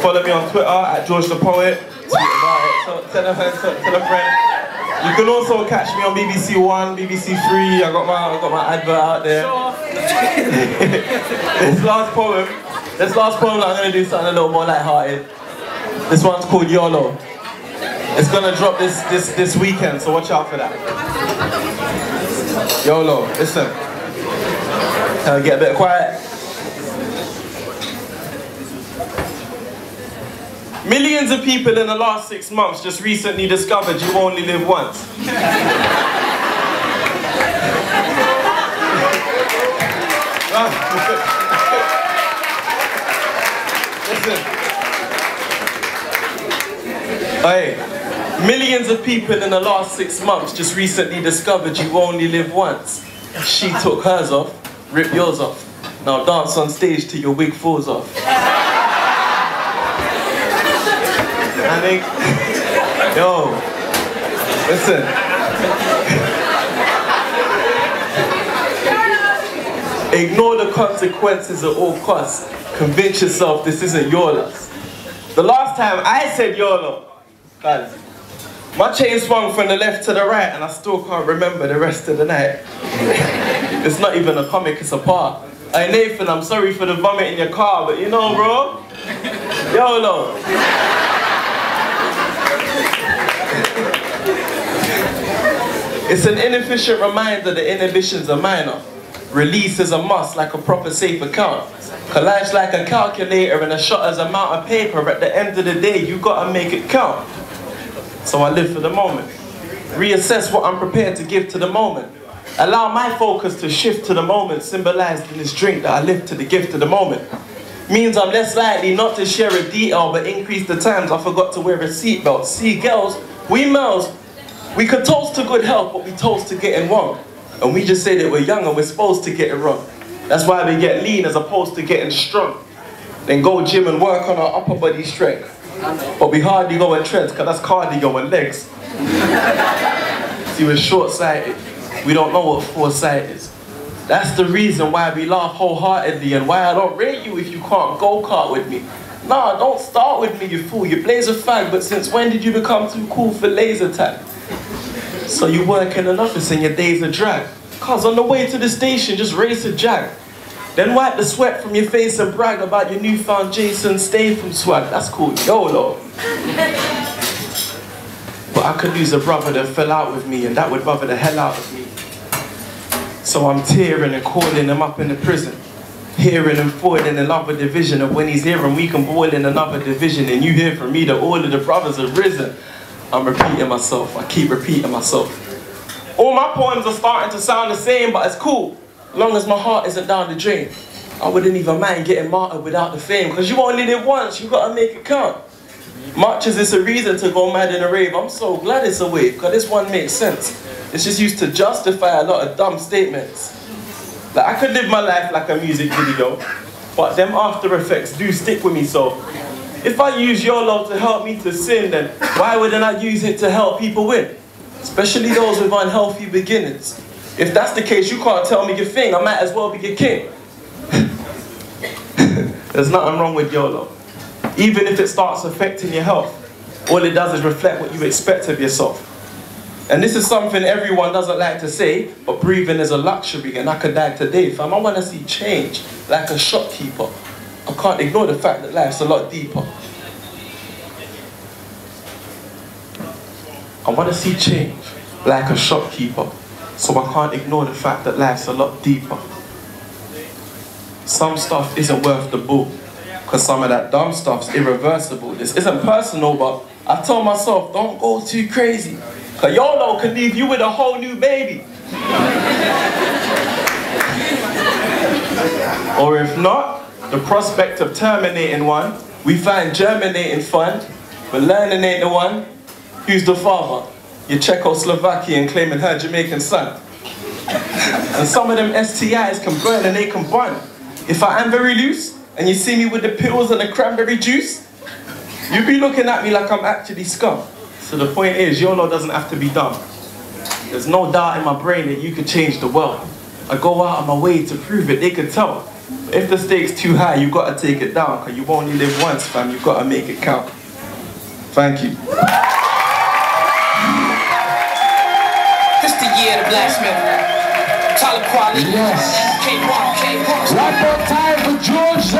follow me on Twitter at George the Poet. Tweet about it. So tell a friend, tell a friend. You can also catch me on BBC One, BBC Three. I got my advert out there. This last poem that I'm gonna do something a little more lighthearted. This one's called YOLO. It's gonna drop this weekend, so watch out for that. YOLO, listen. Can I get a bit quiet? Millions of people in the last 6 months just recently discovered you only live once. Listen. Hey, millions of people in the last 6 months just recently discovered you only live once. She took hers off, rip yours off. Now dance on stage till your wig falls off. I think, yo, listen. Ignore the consequences at all costs. Convince yourself this isn't your loss. The last time I said YOLO, guys, my chain swung from the left to the right and I still can't remember the rest of the night. It's not even a comic, it's a part. Hey Nathan, I'm sorry for the vomit in your car, but you know, bro, YOLO. It's an inefficient reminder that inhibitions are minor. Release is a must like a proper safe account. Collage like a calculator and a shot as amount of paper. At the end of the day, you gotta make it count. So I live for the moment. Reassess what I'm prepared to give to the moment. Allow my focus to shift to the moment, symbolized in this drink that I live to the gift of the moment. Means I'm less likely not to share a detail, but increase the times I forgot to wear a seatbelt. See, girls, we males, we could toast to good health, but we toast to getting wrong. And we just say that we're young and we're supposed to get it wrong. That's why we get lean as opposed to getting strong. Then go gym and work on our upper body strength. But we hardly go in trends, because that's cardio and legs. See, we're short-sighted. We don't know what foresight is. That's the reason why we laugh wholeheartedly and why I don't rate you if you can't go-kart with me. Nah, don't start with me, you fool. You blaze a fag, but since when did you become too cool for laser tag? So you work in an office and your days are drag. Cause on the way to the station, just race a jag. Then wipe the sweat from your face and brag about your newfound Jason Statham swag. That's called YOLO. But I could lose a brother that fell out with me, and that would bother the hell out of me. So I'm tearing and calling him up in the prison. Hearing him falling in love with the vision of when he's here and we can boil in another division. And you hear from me that all of the brothers have risen. I'm repeating myself, I keep repeating myself. All my poems are starting to sound the same, but it's cool. Long as my heart isn't down the drain. I wouldn't even mind getting martyred without the fame, because you only live once, you gotta make it count. Much as it's a reason to go mad in a rave, I'm so glad it's a wave, because this one makes sense. It's just used to justify a lot of dumb statements. Like, I could live my life like a music video, but them after effects do stick with me, so if I use YOLO to help me to sin, then why wouldn't I use it to help people win? Especially those with unhealthy beginnings. If that's the case, you can't tell me your thing, I might as well be your king. There's nothing wrong with YOLO. Even if it starts affecting your health, all it does is reflect what you expect of yourself. And this is something everyone doesn't like to say, but breathing is a luxury and I could die today. Fam, I want to see change like a shopkeeper. I can't ignore the fact that life's a lot deeper. I want to see change like a shopkeeper. So I can't ignore the fact that life's a lot deeper. Some stuff isn't worth the book, because some of that dumb stuff's irreversible. This isn't personal, but I told myself, don't go too crazy, because YOLO can leave you with a whole new baby. Or if not, the prospect of terminating one, we find germinating fun, but learning ain't the one. Who's the father? You're Czechoslovakian claiming her Jamaican son. And some of them STIs can burn and they can bun. If I am very loose, and you see me with the pills and the cranberry juice, you be looking at me like I'm actually scum. So the point is, YOLO doesn't have to be dumb. There's no doubt in my brain that you could change the world. I go out of my way to prove it, they could tell. If the stakes too high, you gotta take it down, cause you only live once, fam. You gotta make it count. Thank you. This the year of the blacksmith. Tyler Quality. Yes. K-Walk. One more time for George.